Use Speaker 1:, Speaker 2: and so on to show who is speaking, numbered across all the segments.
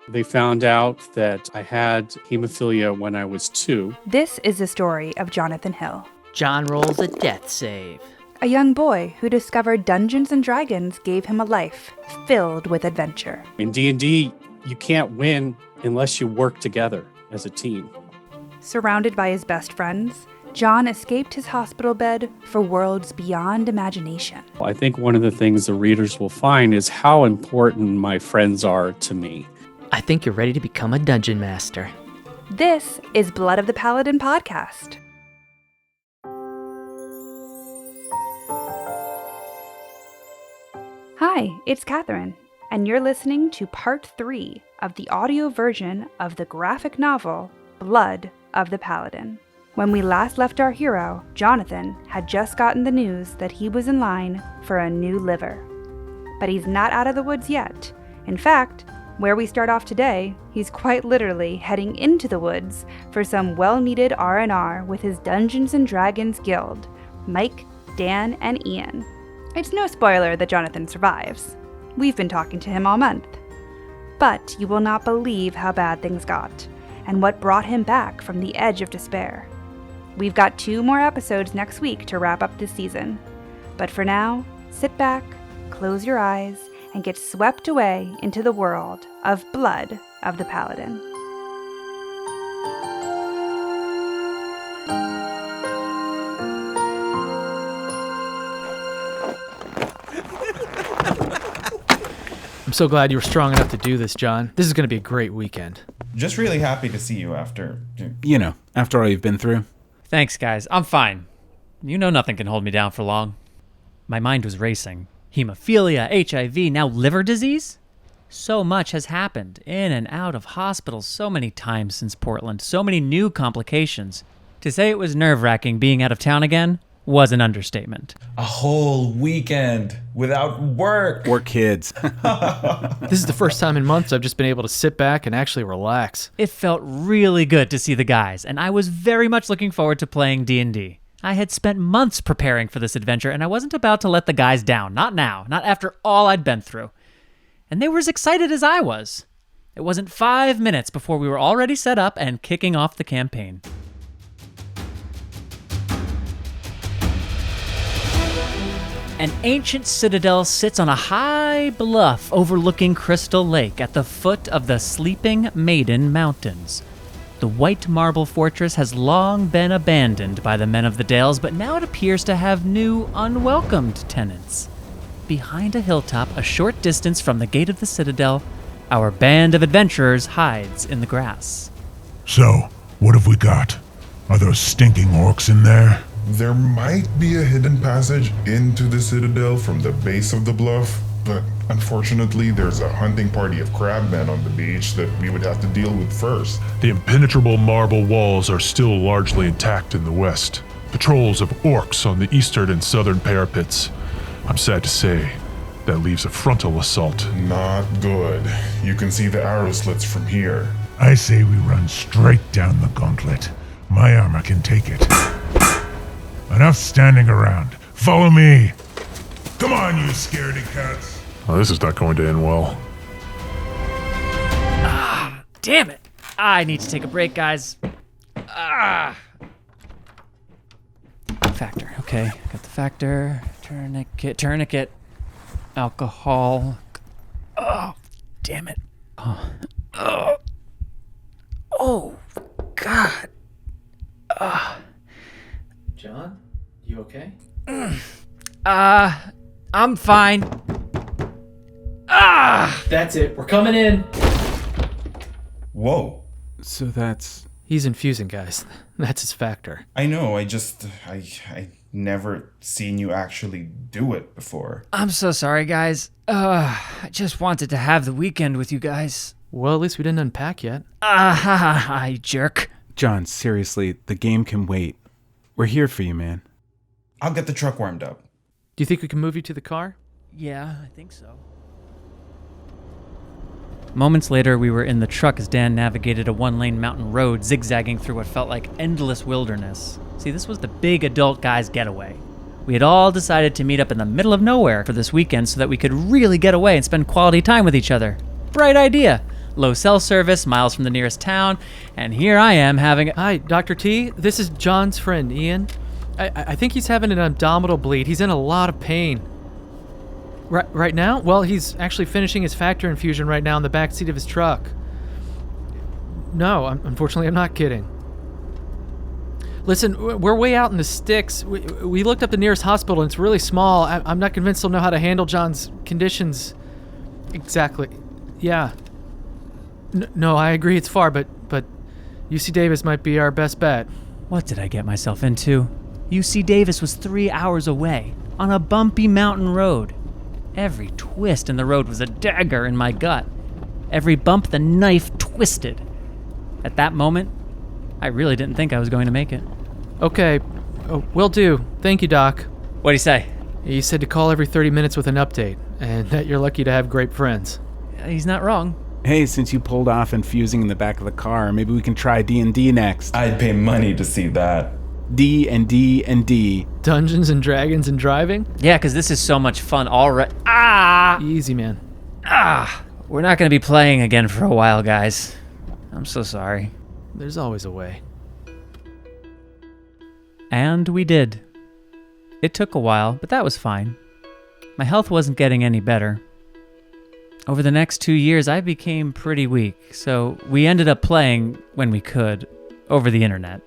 Speaker 1: They found out that I had hemophilia when I was 2.
Speaker 2: This is the story of Jonathan Hill,
Speaker 3: John rolls a death save.
Speaker 2: a young boy who discovered Dungeons & Dragons gave him a life filled with adventure.
Speaker 1: In D&D, you can't win unless you work together as a team.
Speaker 2: Surrounded by his best friends, John escaped his hospital bed for worlds beyond imagination.
Speaker 1: I think one of the things the readers will find is how important my friends are to me.
Speaker 3: I think you're ready to become a dungeon master.
Speaker 2: This is Blood of the Paladin podcast. Hi, it's Catherine, and you're listening to part 3 of the audio version of the graphic novel, Blood of the Paladin. When we last left our hero, Jonathan had just gotten the news that he was in line for a new liver. But he's not out of the woods yet. In fact, where we start off today, he's quite literally heading into the woods for some well-needed R&R with his Dungeons & Dragons guild, Mike, Dan, and Ian. It's no spoiler that Jonathan survives. We've been talking to him all month. But you will not believe how bad things got, and what brought him back from the edge of despair. We've got 2 more episodes next week to wrap up this season. But for now, sit back, close your eyes, and get swept away into the world of Blood of the Paladin.
Speaker 4: I'm so glad you were strong enough to do this, John. This is going to be a great weekend.
Speaker 5: Just really happy to see you after...
Speaker 6: after all you've been through.
Speaker 7: Thanks, guys. I'm fine. You know nothing can hold me down for long. My mind was racing. Hemophilia, HIV, now liver disease? So much has happened, in and out of hospitals so many times since Portland, so many new complications. To say it was nerve-wracking being out of town again was an understatement.
Speaker 5: A whole weekend without work.
Speaker 6: Or kids.
Speaker 4: This is the first time in months I've just been able to sit back and actually relax.
Speaker 7: It felt really good to see the guys, and I was very much looking forward to playing D&D. I had spent months preparing for this adventure, and I wasn't about to let the guys down. Not now. Not after all I'd been through. And they were as excited as I was. It wasn't 5 minutes before we were already set up and kicking off the campaign. An ancient citadel sits on a high bluff overlooking Crystal Lake at the foot of the Sleeping Maiden Mountains. The white marble fortress has long been abandoned by the men of the Dales, but now it appears to have new, unwelcomed tenants. Behind a hilltop, a short distance from the gate of the citadel, our band of adventurers hides in the grass.
Speaker 8: So, what have we got? Are those stinking orcs in there?
Speaker 9: There might be a hidden passage into the citadel from the base of the bluff, but unfortunately there's a hunting party of crabmen on the beach that we would have to deal with first.
Speaker 8: The impenetrable marble walls are still largely intact in the west. Patrols of orcs on the eastern and southern parapets. I'm sad to say, that leaves a frontal assault.
Speaker 9: Not good. You can see the arrow slits from here.
Speaker 8: I say we run straight down the gauntlet. My armor can take it. Enough standing around. Follow me. Come on, you scaredy cats. Oh, this is not going to end well.
Speaker 7: Damn it! I need to take a break, guys. Factor, okay. Got the factor. Tourniquet. Alcohol. Oh, damn it. Oh, God.
Speaker 4: John, you okay?
Speaker 7: I'm fine.
Speaker 4: That's it. We're coming in.
Speaker 5: Whoa.
Speaker 6: So that's...
Speaker 4: He's infusing, guys. That's his factor.
Speaker 5: I know, I never seen you actually do it before.
Speaker 7: I'm so sorry, guys. I just wanted to have the weekend with you guys.
Speaker 4: Well, at least we didn't unpack yet.
Speaker 7: You jerk.
Speaker 6: John, seriously, the game can wait. We're here for you, man.
Speaker 5: I'll get the truck warmed up.
Speaker 4: Do you think we can move you to the car?
Speaker 7: Yeah, I think so. Moments later, we were in the truck as Dan navigated a one-lane mountain road zigzagging through what felt like endless wilderness. See, this was the big adult guy's getaway. We had all decided to meet up in the middle of nowhere for this weekend so that we could really get away and spend quality time with each other. Bright idea. low cell service, miles from the nearest town, and here I am having...
Speaker 4: Hi, Dr. T. This is John's friend, Ian. I think he's having an abdominal bleed. He's in a lot of pain. Right now? Well, he's actually finishing his factor infusion right now in the back seat of his truck. No, unfortunately, I'm not kidding. Listen, we're way out in the sticks. We looked up the nearest hospital, and it's really small. I'm not convinced they'll know how to handle John's conditions. Exactly. Yeah. No, I agree it's far, but UC Davis might be our best bet.
Speaker 7: What did I get myself into? UC Davis was 3 hours away, on a bumpy mountain road. Every twist in the road was a dagger in my gut. Every bump, the knife twisted. At that moment, I really didn't think I was going to make it.
Speaker 4: Okay, will do. Thank you, Doc.
Speaker 7: What'd he say?
Speaker 4: He said to call every 30 minutes with an update, and that you're lucky to have great friends.
Speaker 7: He's not wrong.
Speaker 6: Hey, since you pulled off infusing in the back of the car, maybe we can try D&D next.
Speaker 5: I'd pay money to see that.
Speaker 6: D&D.
Speaker 4: Dungeons and Dragons and driving?
Speaker 7: Yeah, because this is so much fun already.
Speaker 4: Easy, man.
Speaker 7: We're not going to be playing again for a while, guys. I'm so sorry.
Speaker 4: There's always a way.
Speaker 7: And we did. It took a while, but that was fine. My health wasn't getting any better. Over the next 2 years, I became pretty weak, so we ended up playing, when we could, over the internet.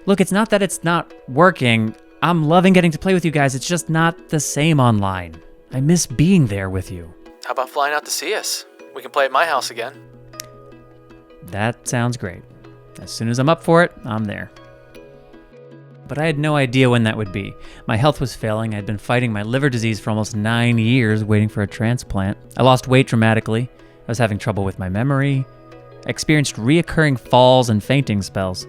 Speaker 7: Look, it's not that it's not working. I'm loving getting to play with you guys. It's just not the same online. I miss being there with you.
Speaker 4: How about flying out to see us? We can play at my house again.
Speaker 7: That sounds great. As soon as I'm up for it, I'm there. But I had no idea when that would be. My health was failing. I'd been fighting my liver disease for almost 9 years, waiting for a transplant. I lost weight dramatically. I was having trouble with my memory. I experienced reoccurring falls and fainting spells.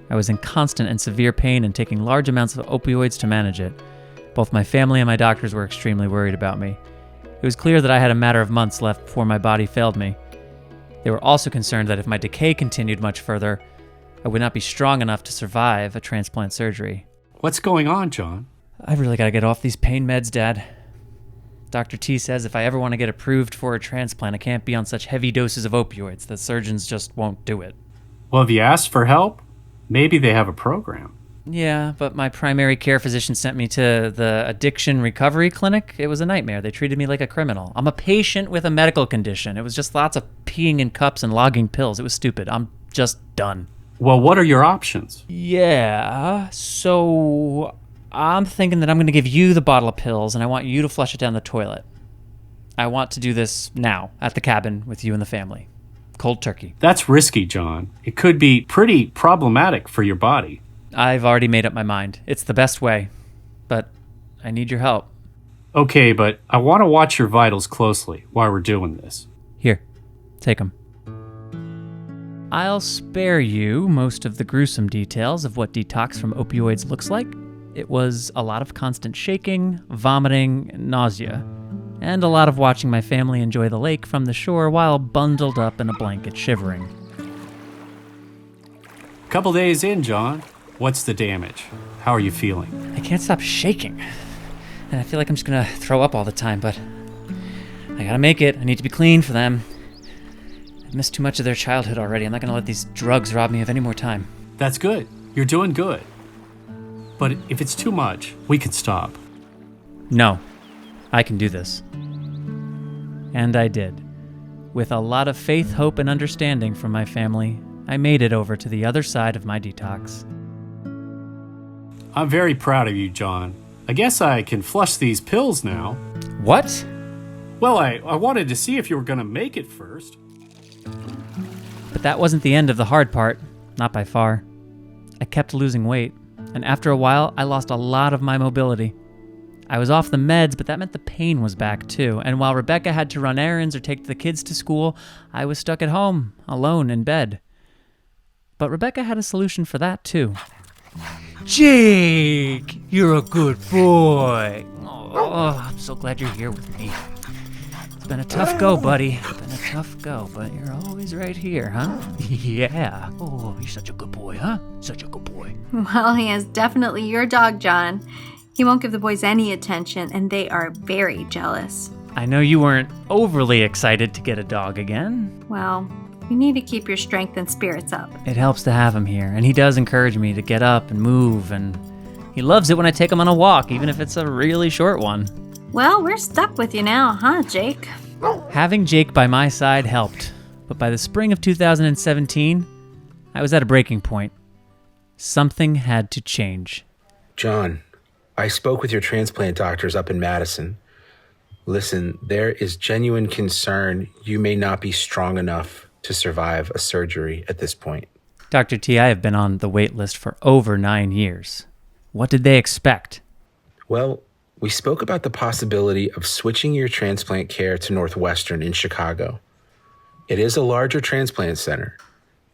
Speaker 7: I was in constant and severe pain and taking large amounts of opioids to manage it. Both my family and my doctors were extremely worried about me. It was clear that I had a matter of months left before my body failed me. They were also concerned that if my decay continued much further, I would not be strong enough to survive a transplant surgery.
Speaker 1: What's going on, John?
Speaker 7: I've really got to get off these pain meds, Dad. Dr. T says if I ever want to get approved for a transplant, I can't be on such heavy doses of opioids. The surgeons just won't do it.
Speaker 1: Well, have you asked for help? Maybe they have a program.
Speaker 7: Yeah, but my primary care physician sent me to the addiction recovery clinic. It was a nightmare. They treated me like a criminal. I'm a patient with a medical condition. It was just lots of peeing in cups and logging pills. It was stupid. I'm just done.
Speaker 1: Well, what are your options?
Speaker 7: Yeah, so I'm thinking that I'm going to give you the bottle of pills, and I want you to flush it down the toilet. I want to do this now, at the cabin, with you and the family. Cold turkey.
Speaker 1: That's risky, John. It could be pretty problematic for your body.
Speaker 7: I've already made up my mind. It's the best way, but I need your help.
Speaker 1: Okay, but I want to watch your vitals closely while we're doing this.
Speaker 7: Here, take them. I'll spare you most of the gruesome details of what detox from opioids looks like. It was a lot of constant shaking, vomiting, nausea, and a lot of watching my family enjoy the lake from the shore while bundled up in a blanket shivering.
Speaker 1: Couple days in, John. What's the damage? How are you feeling?
Speaker 7: I can't stop shaking, and I feel like I'm just gonna throw up all the time, but I gotta make it. I need to be clean for them. I missed too much of their childhood already. I'm not gonna let these drugs rob me of any more time.
Speaker 1: That's good. You're doing good. But if it's too much, we can stop.
Speaker 7: No, I can do this. And I did. With a lot of faith, hope, and understanding from my family, I made it over to the other side of my detox.
Speaker 1: I'm very proud of you, John. I guess I can flush these pills now.
Speaker 7: What?
Speaker 1: Well, I wanted to see if you were going to make it first.
Speaker 7: But that wasn't the end of the hard part. Not by far. I kept losing weight, and after a while, I lost a lot of my mobility. I was off the meds, but that meant the pain was back too, and while Rebecca had to run errands or take the kids to school, I was stuck at home, alone in bed. But Rebecca had a solution for that too. Jake, you're a good boy. Oh, I'm so glad you're here with me. It's been a tough go, buddy. It's been a tough go, but you're always right here, huh? Yeah. Oh, you're such a good boy, huh? Such a good boy.
Speaker 10: Well, he is definitely your dog, John. He won't give the boys any attention, and they are very jealous.
Speaker 7: I know you weren't overly excited to get a dog again.
Speaker 10: Well, you need to keep your strength and spirits up.
Speaker 7: It helps to have him here, and he does encourage me to get up and move, and he loves it when I take him on a walk, even if it's a really short one.
Speaker 10: Well, we're stuck with you now, huh, Jake?
Speaker 7: Having Jake by my side helped, but by the spring of 2017, I was at a breaking point. Something had to change.
Speaker 11: John, I spoke with your transplant doctors up in Madison. Listen, there is genuine concern you may not be strong enough to survive a surgery at this point.
Speaker 7: Dr. T, I have been on the wait list for over 9 years. What did they expect?
Speaker 11: Well, we spoke about the possibility of switching your transplant care to Northwestern in Chicago. It is a larger transplant center,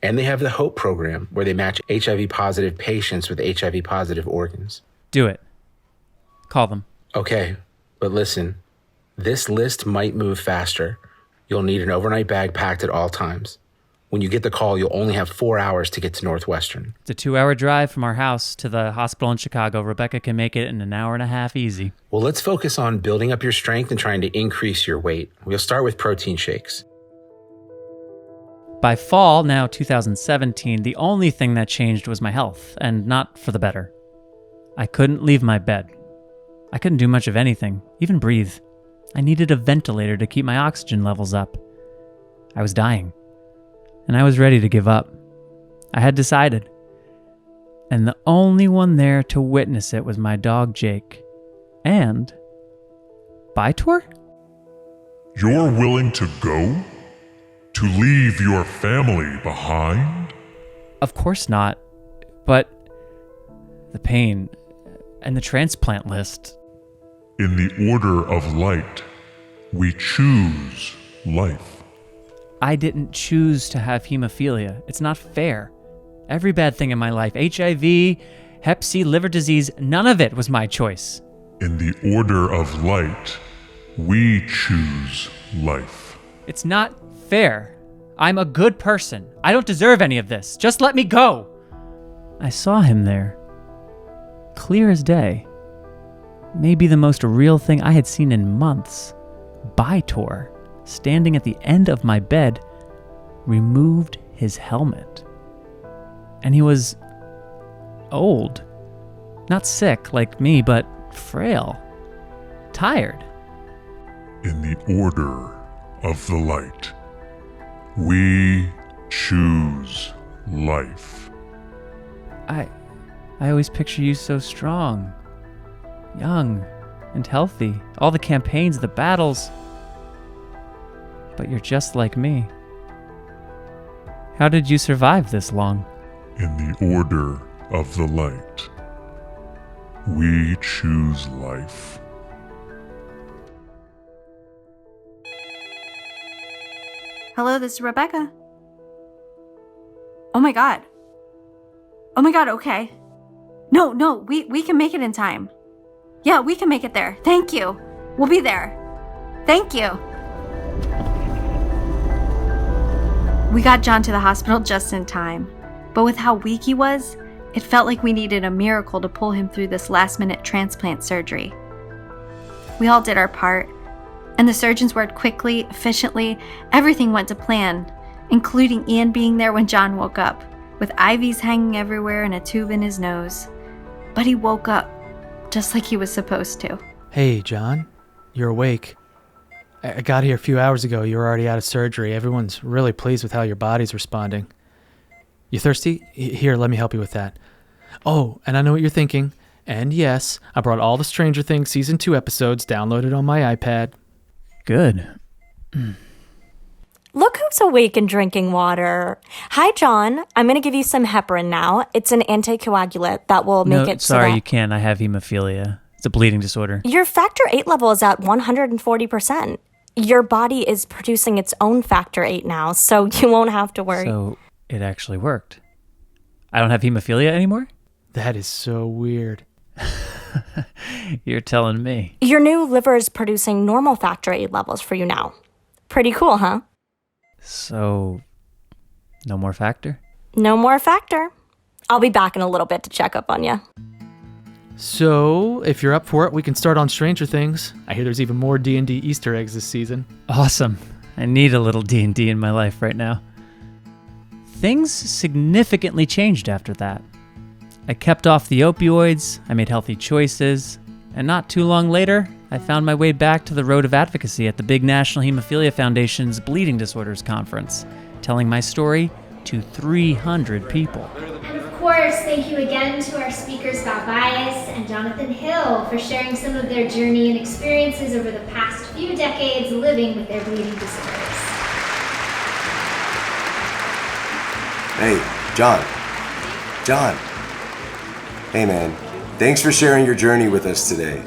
Speaker 11: and they have the HOPE program where they match HIV-positive patients with HIV-positive organs.
Speaker 7: Do it. Call them.
Speaker 11: Okay, but listen, this list might move faster. You'll need an overnight bag packed at all times. When you get the call, you'll only have 4 hours to get to Northwestern.
Speaker 7: It's a 2-hour drive from our house to the hospital in Chicago. Rebecca can make it in an hour and a half easy.
Speaker 11: Well, let's focus on building up your strength and trying to increase your weight. We'll start with protein shakes.
Speaker 7: By fall, now 2017, the only thing that changed was my health, and not for the better. I couldn't leave my bed. I couldn't do much of anything, even breathe. I needed a ventilator to keep my oxygen levels up. I was dying, and I was ready to give up. I had decided. And the only one there to witness it was my dog, Jake. And Bytor?
Speaker 8: You're willing to go? To leave your family behind?
Speaker 7: Of course not. But the pain and the transplant list.
Speaker 8: In the order of light, we choose life.
Speaker 7: I didn't choose to have hemophilia. It's not fair. Every bad thing in my life, HIV, Hep C, liver disease, none of it was my choice.
Speaker 8: In the order of light, we choose life.
Speaker 7: It's not fair. I'm a good person. I don't deserve any of this. Just let me go. I saw him there. Clear as day. Maybe the most real thing I had seen in months. Bytor, standing at the end of my bed, removed his helmet. And he was old. Not sick like me, but frail. Tired.
Speaker 8: In the order of the light, we choose life.
Speaker 7: I always picture you so strong, young, and healthy. All the campaigns, the battles. But you're just like me. How did you survive this long?
Speaker 8: In the order of the light, we choose life.
Speaker 10: Hello, this is Rebecca. Oh my god, okay. No, we can make it in time. Yeah, we can make it there. Thank you. We'll be there. Thank you. We got John to the hospital just in time. But with how weak he was, it felt like we needed a miracle to pull him through this last-minute transplant surgery. We all did our part, and the surgeons worked quickly, efficiently. Everything went to plan, including Ian being there when John woke up, with IVs hanging everywhere and a tube in his nose. But he woke up, just like he was supposed to.
Speaker 4: Hey, John. You're awake. I got here a few hours ago. You were already out of surgery. Everyone's really pleased with how your body's responding. You thirsty? Here, let me help you with that. Oh, and I know what you're thinking. And yes, I brought all the Stranger Things Season 2 episodes downloaded on my iPad.
Speaker 7: Good.
Speaker 12: Look who's awake and drinking water. Hi, John. I'm going to give you some heparin now. It's an anticoagulant that will make it
Speaker 7: sorry,
Speaker 12: so that
Speaker 7: you can't. I have hemophilia. It's a bleeding disorder.
Speaker 12: Your factor 8 level is at 140%. Your body is producing its own factor 8 now, so you won't have to worry.
Speaker 7: So it actually worked. I don't have hemophilia anymore?
Speaker 4: That is so weird.
Speaker 7: You're telling me.
Speaker 12: Your new liver is producing normal factor 8 levels for you now. Pretty cool, huh?
Speaker 7: So, no more factor?
Speaker 12: No more factor. I'll be back in a little bit to check up on you.
Speaker 4: So, if you're up for it, we can start on Stranger Things. I hear there's even more D&D Easter eggs this season.
Speaker 7: Awesome. I need a little D&D in my life right now. Things significantly changed after that. I kept off the opioids, I made healthy choices, and not too long later, I found my way back to the road of advocacy at the big National Hemophilia Foundation's Bleeding Disorders Conference, telling my story to 300 people.
Speaker 13: And of course, thank you again to our speakers Val Bias and Jonathan Hill for sharing some of their journey and experiences over the past few decades living with their bleeding disorders.
Speaker 14: Hey, John. Hey man, thanks for sharing your journey with us today.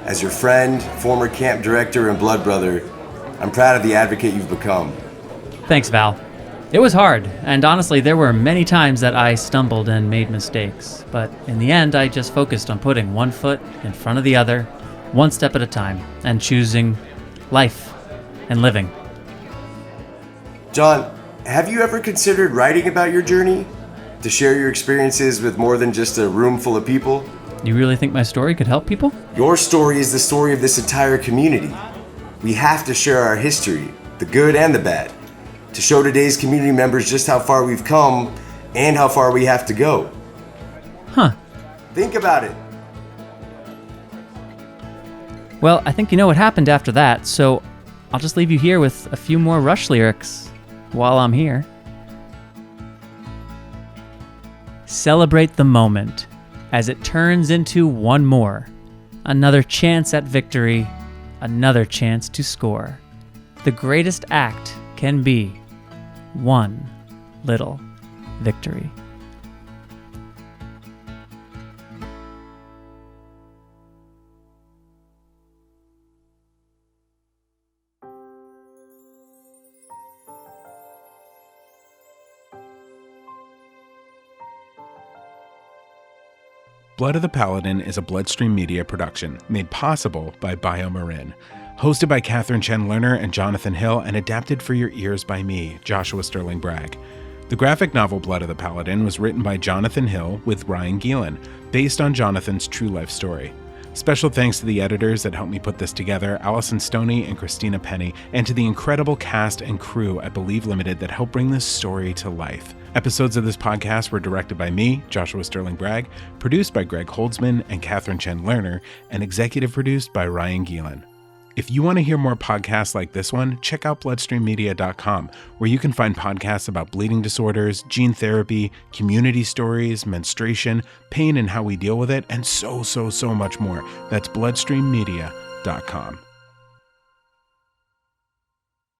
Speaker 14: As your friend, former camp director, and blood brother, I'm proud of the advocate you've become.
Speaker 7: Thanks, Val. It was hard, and honestly, there were many times that I stumbled and made mistakes. But in the end, I just focused on putting one foot in front of the other, one step at a time, and choosing life and living.
Speaker 14: John, have you ever considered writing about your journey? To share your experiences with more than just a room full of people?
Speaker 7: You really think my story could help people?
Speaker 14: Your story is the story of this entire community. We have to share our history, the good and the bad, to show today's community members just how far we've come and how far we have to go.
Speaker 7: Huh.
Speaker 14: Think about it.
Speaker 7: Well, I think you know what happened after that, so I'll just leave you here with a few more Rush lyrics while I'm here. Celebrate the moment as it turns into one more. Another chance at victory, another chance to score. The greatest act can be one little victory.
Speaker 6: Blood of the Paladin is a Bloodstream Media production made possible by BioMarin. Hosted by Catherine Chen Lerner and Jonathan Hill and adapted for your ears by me, Joshua Sterling Bragg. The graphic novel Blood of the Paladin was written by Jonathan Hill with Ryan Gielen, based on Jonathan's true life story. Special thanks to the editors that helped me put this together, Allison Stoney and Christina Penny, and to the incredible cast and crew at Believe Limited that helped bring this story to life. Episodes of this podcast were directed by me, Joshua Sterling Bragg, produced by Greg Holtzman and Catherine Chen Lerner, and executive produced by Ryan Gielen. If you want to hear more podcasts like this one, check out bloodstreammedia.com, where you can find podcasts about bleeding disorders, gene therapy, community stories, menstruation, pain and how we deal with it, and so much more. That's bloodstreammedia.com.